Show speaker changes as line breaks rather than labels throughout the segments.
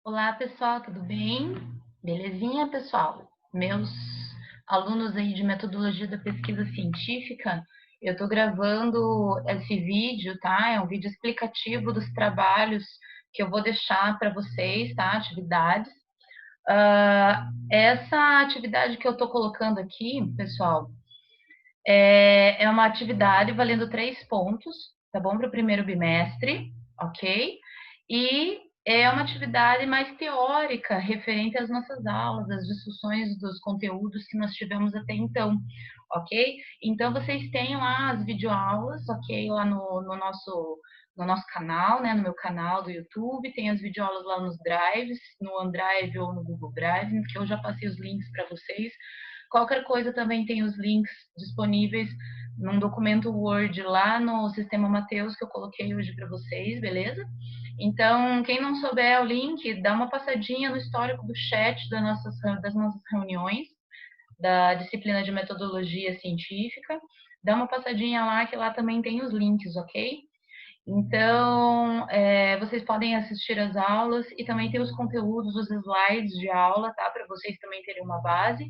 Olá, pessoal, tudo bem? Belezinha, pessoal? Meus alunos aí de metodologia da pesquisa científica, eu estou gravando esse vídeo, tá? É um vídeo explicativo dos trabalhos que eu vou deixar para vocês, tá? Atividades. Essa atividade que eu estou colocando aqui, pessoal, é uma atividade valendo 3 pontos, tá bom? Para o primeiro bimestre, ok? E é uma atividade mais teórica, referente às nossas aulas, às discussões dos conteúdos que nós tivemos até então, ok? Então, vocês têm lá as videoaulas, ok? Lá no nosso canal, né? No meu canal do YouTube, tem as videoaulas lá nos drives, no OneDrive ou no Google Drive, que eu já passei os links para vocês. Qualquer coisa também tem os links disponíveis num documento Word lá no Sistema Mateus que eu coloquei hoje para vocês, beleza? Então, quem não souber o link, dá uma passadinha no histórico do chat das nossas reuniões, da disciplina de metodologia científica. Dá uma passadinha lá, que lá também tem os links, ok? Então, vocês podem assistir as aulas e também ter os conteúdos, os slides de aula, tá? Para vocês também terem uma base.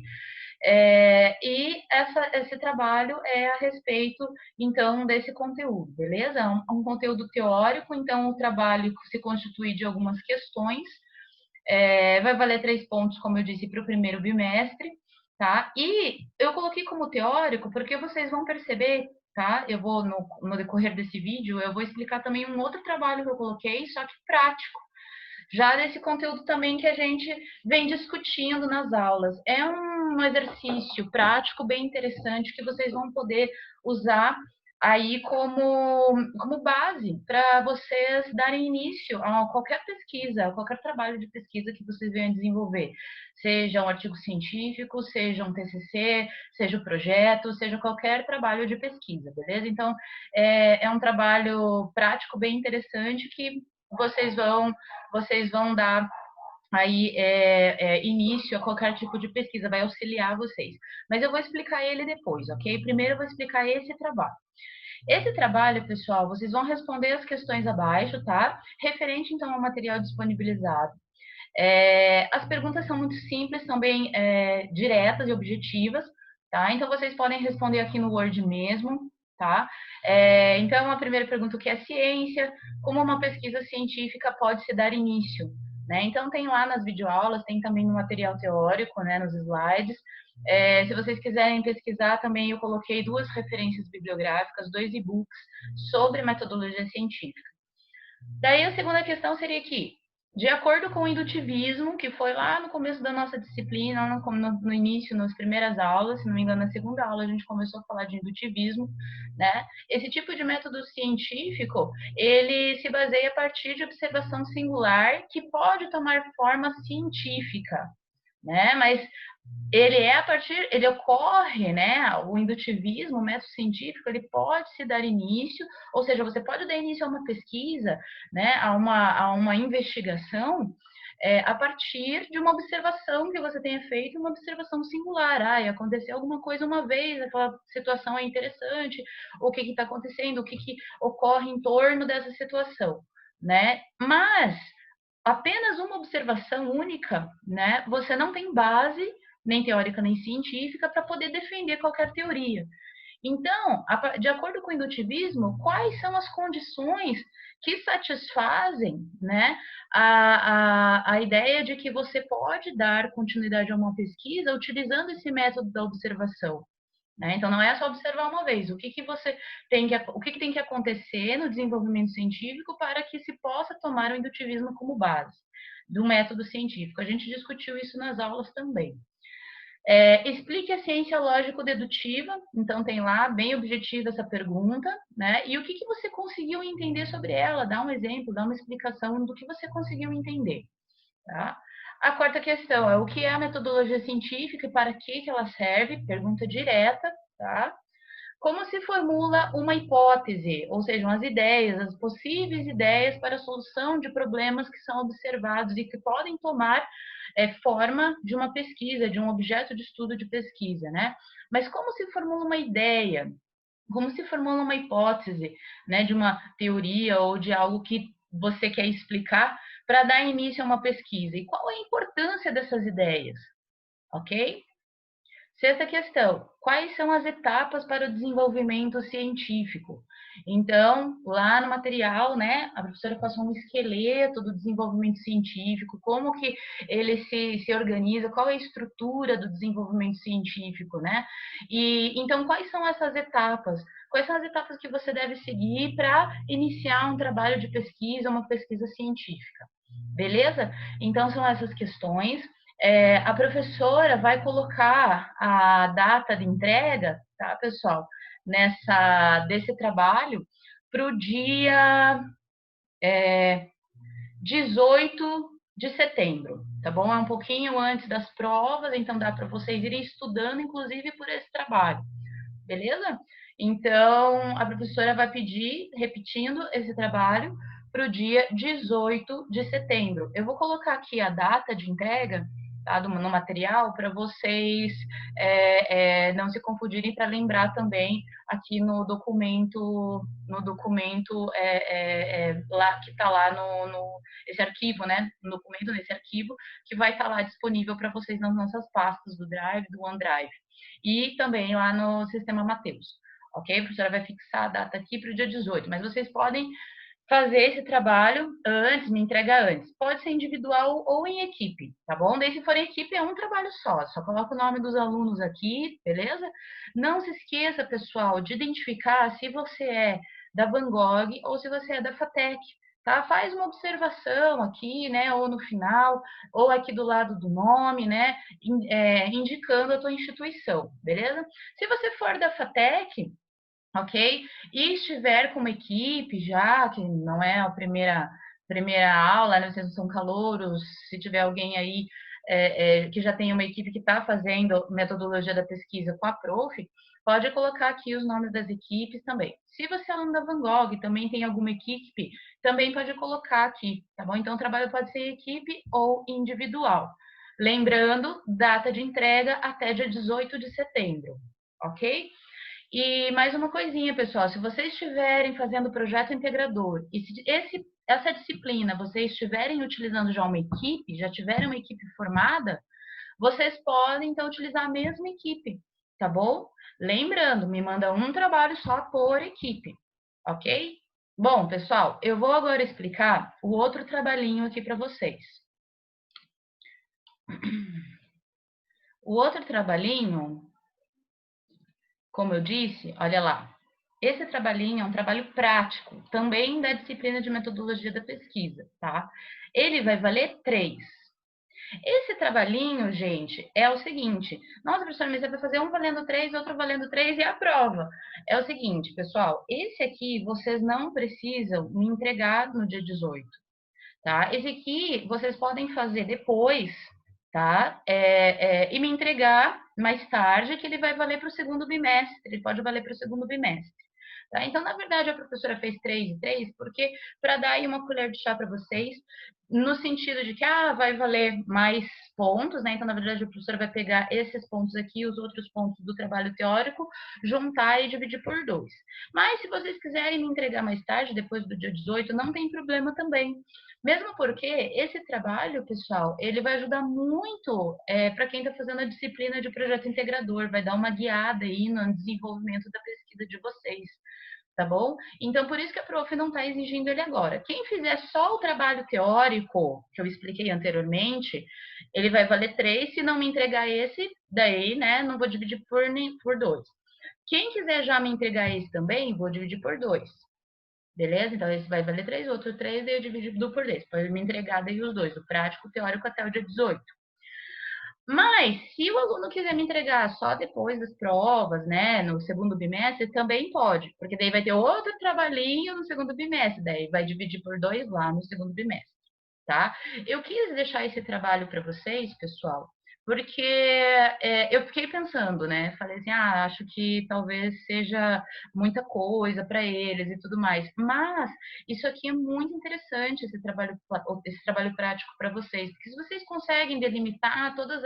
Esse trabalho é a respeito, então, desse conteúdo, beleza? Um conteúdo teórico, então o trabalho se constitui de algumas questões, vai valer 3 pontos, como eu disse, para o primeiro bimestre, tá? E eu coloquei como teórico porque vocês vão perceber, tá? Eu vou, no decorrer desse vídeo, eu vou explicar também um outro trabalho que eu coloquei, só que prático, já desse conteúdo também que a gente vem discutindo nas aulas. É um exercício prático bem interessante que vocês vão poder usar aí como base para vocês darem início a qualquer pesquisa, a qualquer trabalho de pesquisa que vocês venham desenvolver. Seja um artigo científico, seja um TCC, seja um projeto, seja qualquer trabalho de pesquisa, beleza? Então, é um trabalho prático bem interessante que vocês vão vocês vão dar aí início a qualquer tipo de pesquisa, vai auxiliar vocês. Mas eu vou explicar ele depois, ok? Primeiro eu vou explicar esse trabalho. Esse trabalho, pessoal, vocês vão responder as questões abaixo, tá? Referente, então, ao material disponibilizado. As perguntas são muito simples, são bem diretas e objetivas, tá? Então, vocês podem responder aqui no Word mesmo, tá? Então, a primeira pergunta, o que é ciência? Como uma pesquisa científica pode se dar início? Né? Então, tem lá nas videoaulas, tem também no material teórico, né, nos slides. Se vocês quiserem pesquisar, também eu coloquei 2 referências bibliográficas, 2 e-books sobre metodologia científica. Daí a segunda questão seria aqui, de acordo com o indutivismo, que foi lá no começo da nossa disciplina, no início, nas primeiras aulas, se não me engano, na segunda aula a gente começou a falar de indutivismo, né? Esse tipo de método científico, ele se baseia a partir de observação singular que pode tomar forma científica, né? Mas ele ocorre, né? O indutivismo, o método científico, ele pode se dar início, ou seja, você pode dar início a uma pesquisa, né? A uma investigação, a partir de uma observação que você tenha feito, uma observação singular. Aconteceu alguma coisa uma vez, aquela situação é interessante, o que está acontecendo, o que ocorre em torno dessa situação, né? Mas apenas uma observação única, né? Você não tem base, nem teórica nem científica, para poder defender qualquer teoria. Então, de acordo com o indutivismo, quais são as condições que satisfazem, né, a ideia de que você pode dar continuidade a uma pesquisa utilizando esse método da observação? Né? Então, não é só observar uma vez. O que tem que acontecer no desenvolvimento científico para que se possa tomar o indutivismo como base do método científico? A gente discutiu isso nas aulas também. Explique a ciência lógico-dedutiva. Então, tem lá, bem objetiva essa pergunta, né? E o que você conseguiu entender sobre ela? Dá um exemplo, dá uma explicação do que você conseguiu entender, tá? A quarta questão é o que é a metodologia científica e para que ela serve? Pergunta direta, tá? Como se formula uma hipótese, ou seja, as ideias, as possíveis ideias para a solução de problemas que são observados e que podem tomar forma de uma pesquisa, de um objeto de estudo de pesquisa, né? Mas como se formula uma ideia? Como se formula uma hipótese, né, de uma teoria ou de algo que você quer explicar para dar início a uma pesquisa e qual é a importância dessas ideias, ok? Sexta questão: quais são as etapas para o desenvolvimento científico? Então, lá no material, né, a professora passou um esqueleto do desenvolvimento científico, como que ele se organiza, qual é a estrutura do desenvolvimento científico, né? E então, quais são essas etapas? Quais são as etapas que você deve seguir para iniciar um trabalho de pesquisa, uma pesquisa científica? Beleza? Então, são essas questões. A professora vai colocar a data de entrega, tá, pessoal, desse trabalho para o dia 18 de setembro, tá bom? É um pouquinho antes das provas, então dá para vocês irem estudando, inclusive, por esse trabalho, beleza? Então, a professora vai pedir, repetindo esse trabalho, para o dia 18 de setembro. Eu vou colocar aqui a data de entrega, tá, no material, para vocês não se confundirem, para lembrar também aqui no documento lá que está lá esse arquivo, né? No documento, nesse arquivo, que vai estar lá disponível para vocês nas nossas pastas do Drive, do OneDrive. E também lá no sistema Mateus. Ok? A professora vai fixar a data aqui para o dia 18, mas vocês podem fazer esse trabalho antes, me entrega antes. Pode ser individual ou em equipe, tá bom? Daí, se for em equipe, é um trabalho só coloca o nome dos alunos aqui, beleza? Não se esqueça, pessoal, de identificar se você é da Van Gogh ou se você é da FATEC, tá? Faz uma observação aqui, né? Ou no final, ou aqui do lado do nome, né? Indicando a tua instituição, beleza? Se você for da FATEC, ok? E estiver com uma equipe já, que não é a primeira aula, né? Vocês não são calouros, se tiver alguém aí que já tem uma equipe que está fazendo metodologia da pesquisa com a prof, pode colocar aqui os nomes das equipes também. Se você é aluno da Van Gogh e também tem alguma equipe, também pode colocar aqui, tá bom? Então, o trabalho pode ser equipe ou individual. Lembrando, data de entrega até dia 18 de setembro, ok? E mais uma coisinha, pessoal, se vocês estiverem fazendo projeto integrador e se essa disciplina vocês estiverem utilizando já uma equipe, já tiverem uma equipe formada, vocês podem então utilizar a mesma equipe, tá bom? Lembrando, me manda um trabalho só por equipe, ok? Bom, pessoal, eu vou agora explicar o outro trabalhinho aqui para vocês. O outro trabalhinho, como eu disse, olha lá. Esse trabalhinho é um trabalho prático, também da disciplina de metodologia da pesquisa, tá? Ele vai valer 3. Esse trabalhinho, gente, é o seguinte. Nossa, professora, mas você vai fazer um valendo 3, outro valendo 3 e a prova. É o seguinte, pessoal, esse aqui vocês não precisam me entregar no dia 18, tá? Esse aqui vocês podem fazer depois, tá? E me entregar mais tarde, que ele vai valer para o segundo bimestre, ele pode valer para o segundo bimestre. Tá? Então, na verdade, a professora fez 3 e 3, porque para dar aí uma colher de chá para vocês, no sentido de que vai valer mais pontos, né? Então, na verdade, a professora vai pegar esses pontos aqui, os outros pontos do trabalho teórico, juntar e dividir por 2. Mas, se vocês quiserem me entregar mais tarde, depois do dia 18, não tem problema também. Mesmo porque esse trabalho, pessoal, ele vai ajudar muito para quem está fazendo a disciplina de projeto integrador, vai dar uma guiada aí no desenvolvimento da pesquisa de vocês, tá bom? Então, por isso que a prof não está exigindo ele agora. Quem fizer só o trabalho teórico, que eu expliquei anteriormente, ele vai valer 3, se não me entregar esse, daí, né, não vou dividir por 2. Quem quiser já me entregar esse também, vou dividir por 2. Beleza? Então, esse vai valer 3, outro 3, daí eu divido por 2. Pode me entregar daí os dois, o prático e o teórico até o dia 18. Mas, se o aluno quiser me entregar só depois das provas, né, no segundo bimestre, também pode, porque daí vai ter outro trabalhinho no segundo bimestre, daí vai dividir por 2 lá no segundo bimestre, tá? Eu quis deixar esse trabalho para vocês, pessoal, porque eu fiquei pensando, né? Falei assim, acho que talvez seja muita coisa para eles e tudo mais. Mas isso aqui é muito interessante, esse trabalho prático para vocês, porque se vocês conseguem delimitar todas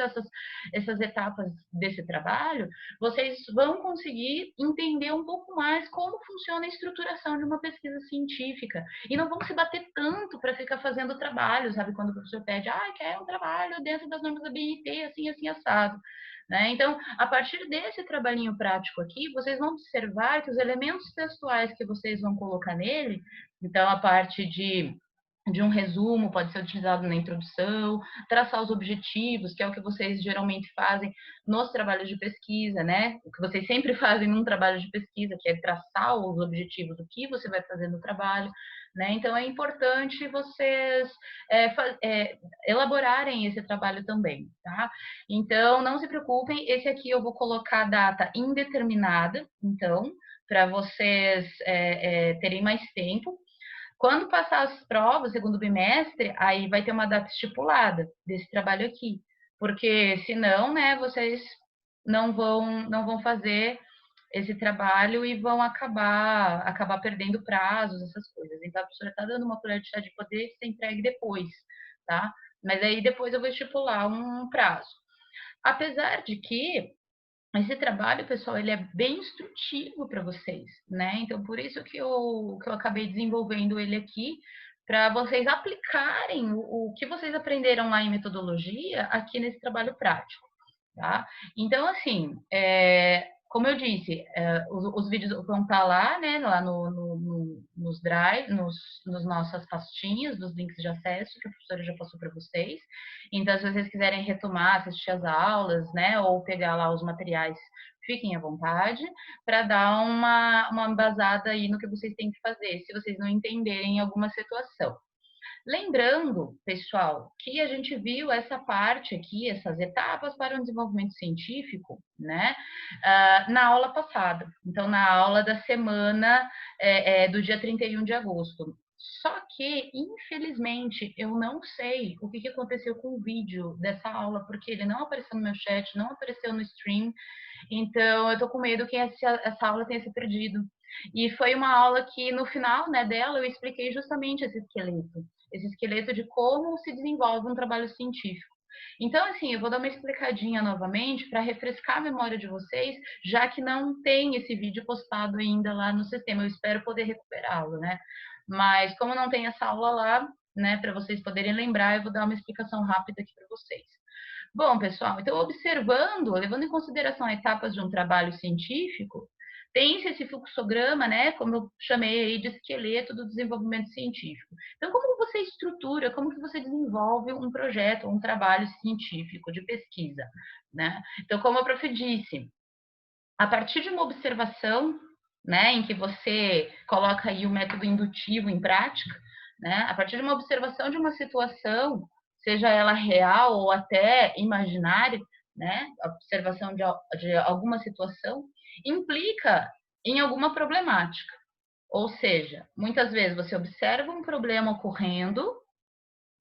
essas etapas desse trabalho, vocês vão conseguir entender um pouco mais como funciona a estruturação de uma pesquisa científica. E não vão se bater tanto para ficar fazendo trabalho, sabe? Quando o professor pede, quer um trabalho dentro das normas da BNT, assim, assim, assado. Né? Então, a partir desse trabalhinho prático aqui, vocês vão observar que os elementos textuais que vocês vão colocar nele, então a parte de um resumo pode ser utilizado na introdução, traçar os objetivos, que é o que vocês geralmente fazem nos trabalhos de pesquisa, né? O que vocês sempre fazem num trabalho de pesquisa, que é traçar os objetivos do que você vai fazer no trabalho, né? Então é importante vocês elaborarem esse trabalho também, tá? Então não se preocupem, esse aqui eu vou colocar data indeterminada, então, para vocês terem mais tempo. Quando passar as provas, segundo bimestre, aí vai ter uma data estipulada desse trabalho aqui. Porque senão, né, vocês não vão fazer esse trabalho e vão acabar perdendo prazos, essas coisas. Então a professora está dando uma colher de chá de poder ser entregue depois, tá? Mas aí depois eu vou estipular um prazo. Apesar de que esse trabalho, pessoal, ele é bem instrutivo para vocês, né? Então, por isso que eu acabei desenvolvendo ele aqui, para vocês aplicarem o que vocês aprenderam lá em metodologia aqui nesse trabalho prático, tá? Então, assim, como eu disse, os vídeos vão estar lá, né, lá nos drive, nos nossas pastinhas, dos links de acesso que a professora já passou para vocês. Então, se vocês quiserem retomar, assistir as aulas, né, ou pegar lá os materiais, fiquem à vontade para dar uma embasada aí no que vocês têm que fazer, se vocês não entenderem alguma situação. Lembrando, pessoal, que a gente viu essa parte aqui, essas etapas para o desenvolvimento científico, né, na aula passada. Então, na aula da semana do dia 31 de agosto. Só que, infelizmente, eu não sei o que aconteceu com o vídeo dessa aula, porque ele não apareceu no meu chat, não apareceu no stream. Então, eu tô com medo que essa aula tenha se perdido. E foi uma aula que, no final, né, dela, eu expliquei justamente esse esqueleto de como se desenvolve um trabalho científico. Então, assim, eu vou dar uma explicadinha novamente para refrescar a memória de vocês, já que não tem esse vídeo postado ainda lá no sistema. Eu espero poder recuperá-lo, né? Mas como não tem essa aula lá, né, para vocês poderem lembrar, eu vou dar uma explicação rápida aqui para vocês. Bom, pessoal, então observando, levando em consideração etapas de um trabalho científico, tem-se esse fluxograma, né, como eu chamei aí de esqueleto do desenvolvimento científico. Então, como você estrutura, como que você desenvolve um projeto, um trabalho científico de pesquisa, né? Então, como a prof disse, a partir de uma observação, né, em que você coloca aí o método indutivo em prática, né, a partir de uma observação de uma situação, seja ela real ou até imaginária, né, a observação de alguma situação, implica em alguma problemática. Ou seja, muitas vezes você observa um problema ocorrendo,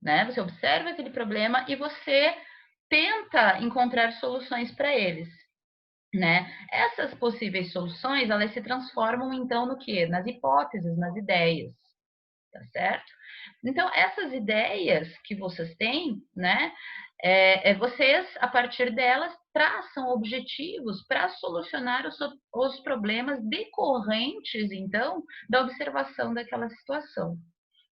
né, você observa aquele problema e você tenta encontrar soluções para eles. Né? Essas possíveis soluções, elas se transformam então no quê? Nas hipóteses, nas ideias, tá certo? Então, essas ideias que vocês têm, né, vocês, a partir delas, traçam objetivos para solucionar os problemas decorrentes, então, da observação daquela situação.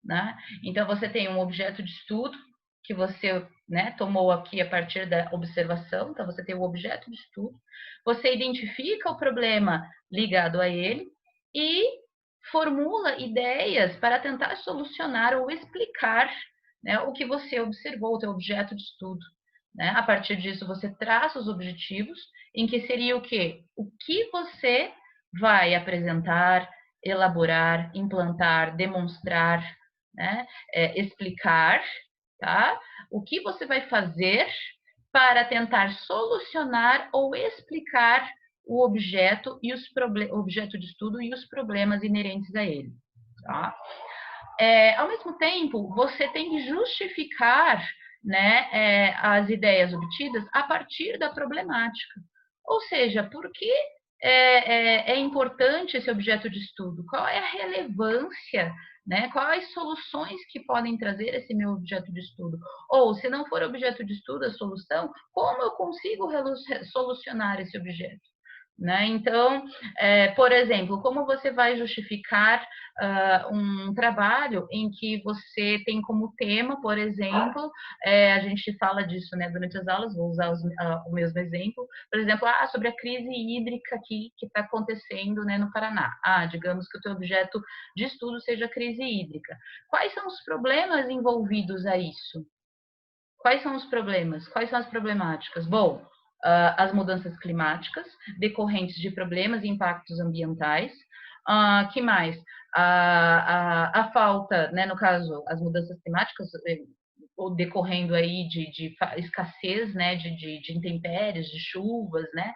Né? Então, você tem um objeto de estudo que você, né, tomou aqui a partir da observação, então você tem o objeto de estudo, você identifica o problema ligado a ele e formula ideias para tentar solucionar ou explicar, né, o que você observou, o teu objeto de estudo. Né? A partir disso, você traça os objetivos, em que seria o quê? O que você vai apresentar, elaborar, implantar, demonstrar, né? Explicar, tá? O que você vai fazer para tentar solucionar ou explicar o objeto e objeto de estudo e os problemas inerentes a ele, tá? Ao mesmo tempo, você tem que justificar né, as ideias obtidas a partir da problemática. Ou seja, por que é importante esse objeto de estudo? Qual é a relevância, né? Quais soluções que podem trazer esse meu objeto de estudo? Ou, se não for objeto de estudo, a solução, como eu consigo solucionar esse objeto? Né? Então, por exemplo, como você vai justificar um trabalho em que você tem como tema, por exemplo, a gente fala disso, né, durante as aulas, vou usar o mesmo exemplo, por exemplo, sobre a crise hídrica que está acontecendo, né, no Paraná. Digamos que o teu objeto de estudo seja a crise hídrica. Quais são os problemas envolvidos a isso? Quais são os problemas? Quais são as problemáticas? Bom, as mudanças climáticas decorrentes de problemas e impactos ambientais. Que mais? A falta, né, no caso, as mudanças climáticas, decorrendo aí de escassez, né, de intempéries, de chuvas, né?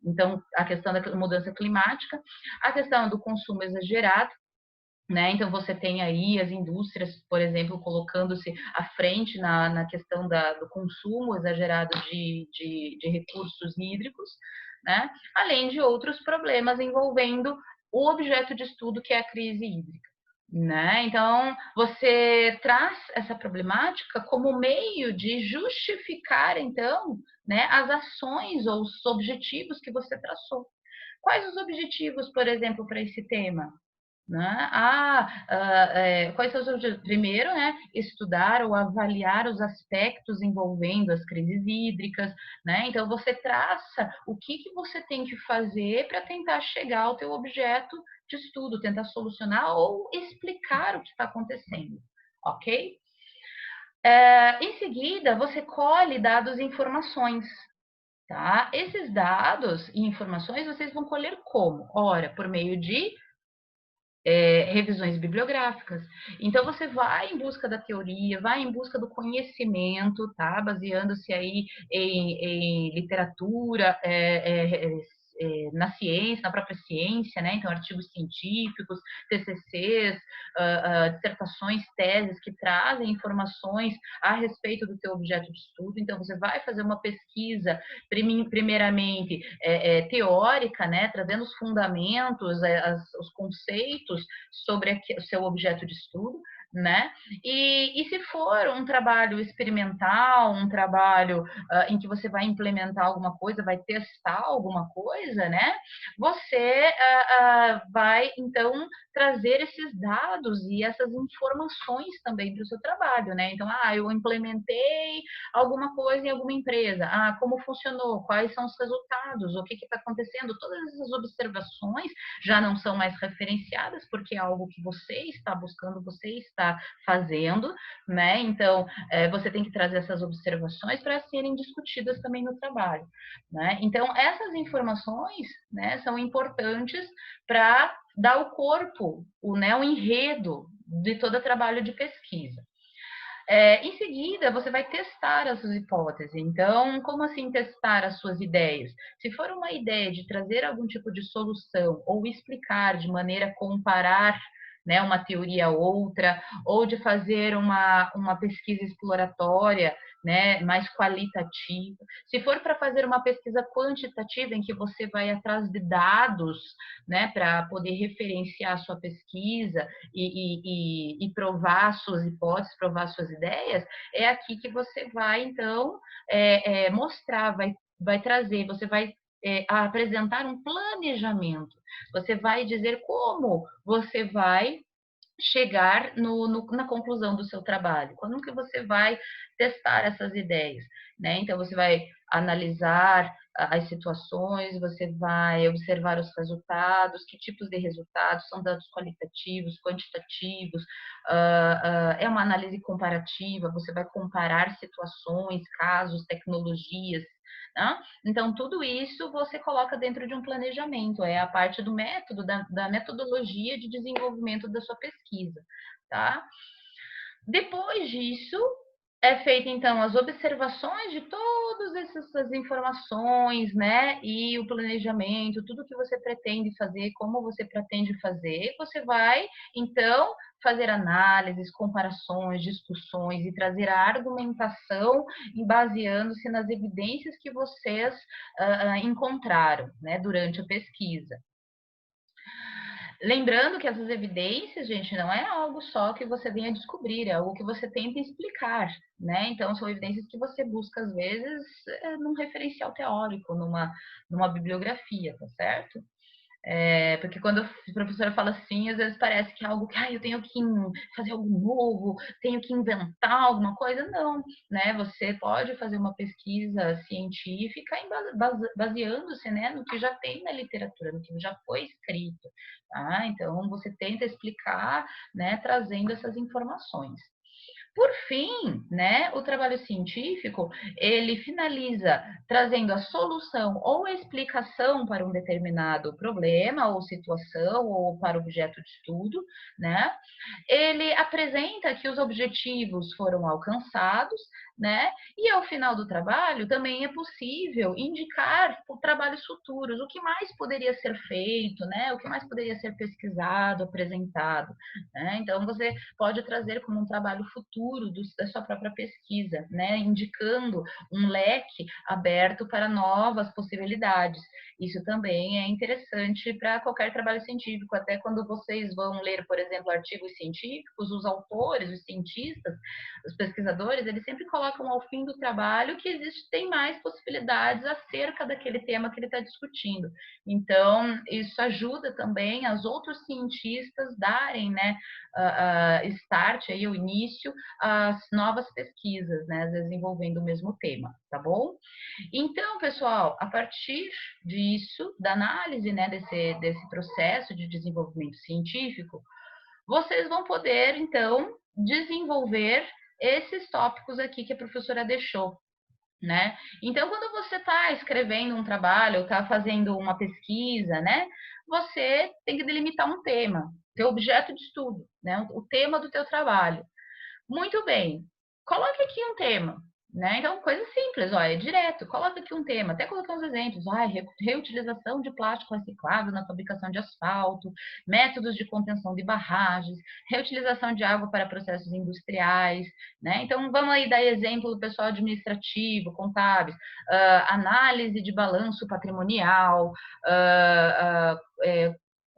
Então, a questão da mudança climática, a questão do consumo exagerado, né? Então, você tem aí as indústrias, por exemplo, colocando-se à frente na questão do consumo exagerado de recursos hídricos, né? Além de outros problemas envolvendo o objeto de estudo, que é a crise hídrica. Né? Então, você traz essa problemática como meio de justificar, então, né, as ações ou os objetivos que você traçou. Quais os objetivos, por exemplo, para esse tema? Né? Quais são os objetivos? Primeiro, né, estudar ou avaliar os aspectos envolvendo as crises hídricas, né? Então, você traça o que você tem que fazer para tentar chegar ao teu objeto de estudo, tentar solucionar ou explicar o que está acontecendo, ok? Em seguida, você colhe dados e informações, tá? Esses dados e informações vocês vão colher como? Ora, por meio de revisões bibliográficas. Então, você vai em busca da teoria, vai em busca do conhecimento, tá? Baseando-se aí em literatura, na ciência, na própria ciência, né? Então, artigos científicos, TCCs, dissertações, teses que trazem informações a respeito do teu objeto de estudo. Então, você vai fazer uma pesquisa, primeiramente, teórica, né? Trazendo os fundamentos, os conceitos sobre o seu objeto de estudo, né? E se for um trabalho experimental, um trabalho em que você vai implementar alguma coisa, vai testar alguma coisa, né? Você vai, então, trazer esses dados e essas informações também para o seu trabalho, né? Então, eu implementei alguma coisa em alguma empresa. Como funcionou? Quais são os resultados? O que está acontecendo? Todas essas observações já não são mais referenciadas, porque é algo que você está buscando, você está fazendo, né? Então, você tem que trazer essas observações para serem discutidas também no trabalho, né? Então, essas informações, né, são importantes para dar o corpo, o enredo de todo o trabalho de pesquisa. Em seguida, você vai testar as suas hipóteses. Então, como assim testar as suas ideias? Se for uma ideia de trazer algum tipo de solução ou explicar de maneira a comparar, né, uma teoria a outra, ou de fazer uma pesquisa exploratória, né, mais qualitativa. Se for para fazer uma pesquisa quantitativa, em que você vai atrás de dados, né, para poder referenciar a sua pesquisa e provar suas hipóteses, provar suas ideias, é aqui que você vai, então, mostrar, vai trazer, você vai apresentar um planejamento. Você vai dizer como você vai chegar na conclusão do seu trabalho. Quando que você vai testar essas ideias, né? Então, você vai analisar as situações, você vai observar os resultados, que tipos de resultados, são dados qualitativos, quantitativos, é uma análise comparativa, você vai comparar situações, casos, tecnologias, né? Então, tudo isso você coloca dentro de um planejamento, é a parte do método, da metodologia de desenvolvimento da sua pesquisa, tá? Depois disso, É feita, então, as observações de todas essas informações, né? E o planejamento, tudo que você pretende fazer, como você pretende fazer. Você vai, então, fazer análises, comparações, discussões e trazer a argumentação baseando-se nas evidências que vocês encontraram, né, durante a pesquisa. Lembrando que essas evidências, gente, não é algo só que você venha descobrir, é algo que você tenta explicar, né? Então, são evidências que você busca, às vezes, num referencial teórico, numa bibliografia, tá certo? Porque quando a professora fala assim, às vezes parece que é algo que eu tenho que fazer algo novo, tenho que inventar alguma coisa. Não, né? Você pode fazer uma pesquisa científica baseando-se, né, no que já tem na literatura, no que já foi escrito. Tá? Então, você tenta explicar, né, trazendo essas informações. Por fim, né, o trabalho científico, ele finaliza trazendo a solução ou a explicação para um determinado problema ou situação ou para objeto de estudo, né? Ele apresenta que os objetivos foram alcançados, né? E ao final do trabalho também é possível indicar trabalhos futuros, o que mais poderia ser feito, né? O que mais poderia ser pesquisado, apresentado, né? Então você pode trazer como um trabalho futuro da sua própria pesquisa, né? Indicando um leque aberto para novas possibilidades. Isso também é interessante para qualquer trabalho científico, até quando vocês vão ler, por exemplo, artigos científicos, os autores, os cientistas, os pesquisadores, eles sempre colocam ao fim do trabalho que existem mais possibilidades acerca daquele tema que ele está discutindo. Então, isso ajuda também as outros cientistas darem, né, start aí, o início às novas pesquisas, né, às vezes envolvendo o mesmo tema, tá bom? Então, pessoal, a partir disso, da análise, né, desse processo de desenvolvimento científico, vocês vão poder, então, desenvolver esses tópicos aqui que a professora deixou, né? Então, quando você está escrevendo um trabalho, está fazendo uma pesquisa, né? Você tem que delimitar um tema, teu objeto de estudo, né? O tema do teu trabalho. Muito bem. Coloque aqui um tema, né? Então, coisa simples, ó, é direto. Coloca aqui um tema. Até coloquei uns exemplos. Reutilização de plástico reciclável na fabricação de asfalto, métodos de contenção de barragens, reutilização de água para processos industriais, né? Então, vamos aí dar exemplo do pessoal administrativo, contábeis, análise de balanço patrimonial,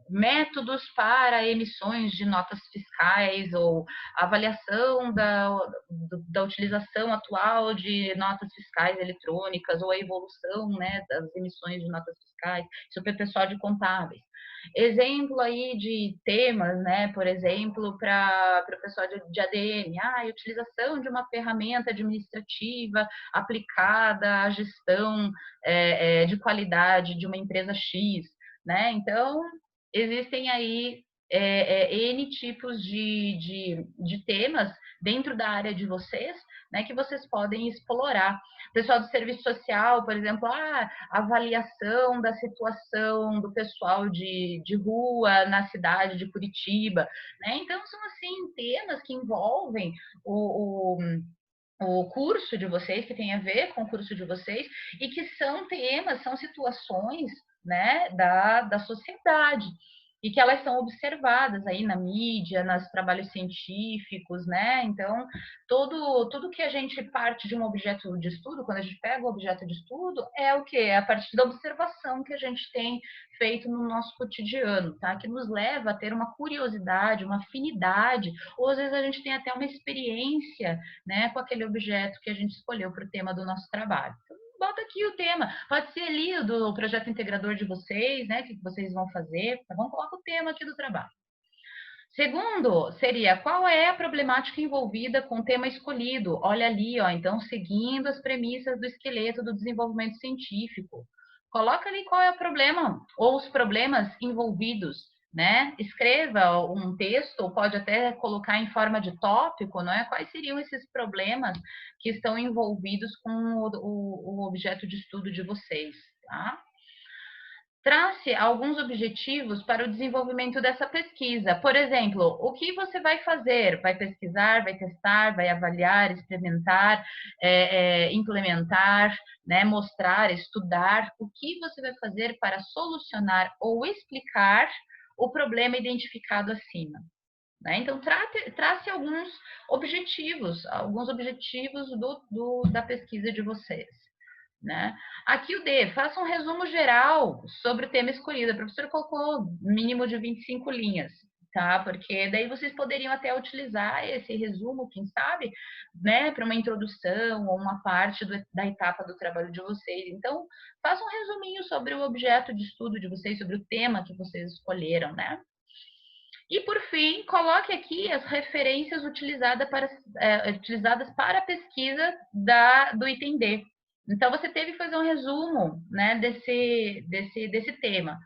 métodos para emissões de notas fiscais ou avaliação da utilização atual de notas fiscais eletrônicas ou a evolução, né, das emissões de notas fiscais, isso para o pessoal de contábeis. Exemplo aí de temas, né, por exemplo, para o pessoal de ADM, a utilização de uma ferramenta administrativa aplicada à gestão de qualidade de uma empresa X, né? Então, existem aí N tipos de temas dentro da área de vocês, né, que vocês podem explorar. Pessoal do serviço social, por exemplo, avaliação da situação do pessoal de rua na cidade de Curitiba, né? Então, são, assim, temas que envolvem o curso de vocês, que tem a ver com o curso de vocês, e que são temas, são situações, né, da sociedade, e que elas são observadas aí na mídia, nos trabalhos científicos, né? Então, tudo que a gente parte de um objeto de estudo, quando a gente pega o objeto de estudo, é o quê? É a partir da observação que a gente tem feito no nosso cotidiano, tá? Que nos leva a ter uma curiosidade, uma afinidade, ou às vezes a gente tem até uma experiência, né, com aquele objeto que a gente escolheu para o tema do nosso trabalho. Então, bota aqui o tema. Pode ser ali do projeto integrador de vocês, né? O que vocês vão fazer, tá bom? Coloca o tema aqui do trabalho. Segundo, seria qual é a problemática envolvida com o tema escolhido? Olha ali, ó, então, seguindo as premissas do esqueleto do desenvolvimento científico. Coloca ali qual é o problema ou os problemas envolvidos, né? Escreva um texto, ou pode até colocar em forma de tópico, não é? Quais seriam esses problemas que estão envolvidos com o objeto de estudo de vocês, tá? trace alguns objetivos para o desenvolvimento dessa pesquisa. Por exemplo, o que você vai fazer? Vai pesquisar, vai testar, vai avaliar, experimentar, implementar, né, mostrar, estudar. O que você vai fazer para solucionar ou explicar o problema identificado acima? Né? Então, trace alguns objetivos da pesquisa de vocês. Né? Aqui o D, faça um resumo geral sobre o tema escolhido. A professora colocou mínimo de 25 linhas, tá? Porque daí vocês poderiam até utilizar esse resumo, quem sabe, né, para uma introdução ou uma parte da etapa do trabalho de vocês. Então, faça um resuminho sobre o objeto de estudo de vocês, sobre o tema que vocês escolheram, né? E, por fim, coloque aqui as referências utilizadas para a pesquisa do item D. Então, você teve que fazer um resumo, né, desse tema.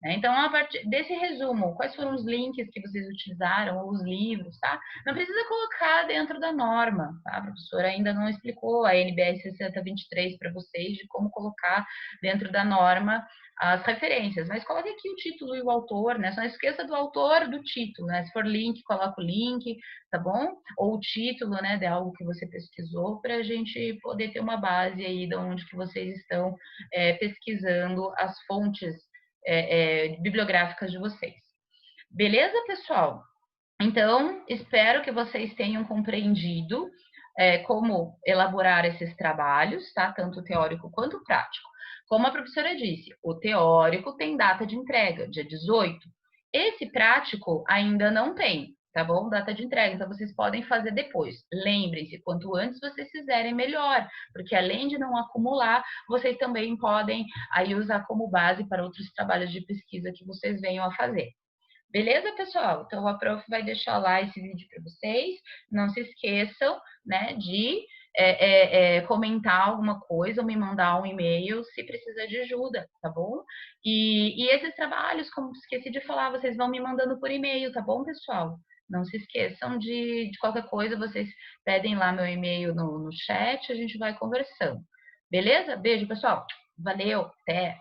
Então, a partir desse resumo, quais foram os links que vocês utilizaram, ou os livros, tá? Não precisa colocar dentro da norma, tá? A professora ainda não explicou a NBR 6023 para vocês de como colocar dentro da norma as referências, mas coloque aqui o título e o autor, né? Só não esqueça do autor do título, né? Se for link, coloca o link, tá bom? Ou o título, né, de algo que você pesquisou, para a gente poder ter uma base aí de onde que vocês estão pesquisando as fontes bibliográficas de vocês. Beleza, pessoal? Então, espero que vocês tenham compreendido como elaborar esses trabalhos, tá? Tanto teórico quanto prático. Como a professora disse, o teórico tem data de entrega, dia 18. Esse prático ainda não tem, tá bom? Data de entrega, então vocês podem fazer depois. Lembrem-se, quanto antes vocês fizerem, melhor, porque além de não acumular, vocês também podem aí usar como base para outros trabalhos de pesquisa que vocês venham a fazer. Beleza, pessoal? Então, a prof vai deixar lá esse vídeo para vocês. Não se esqueçam, né, de comentar alguma coisa ou me mandar um e-mail se precisar de ajuda, tá bom? E esses trabalhos, como esqueci de falar, vocês vão me mandando por e-mail, tá bom, pessoal? Não se esqueçam de qualquer coisa, vocês pedem lá meu e-mail no chat, a gente vai conversando. Beleza? Beijo, pessoal. Valeu, até!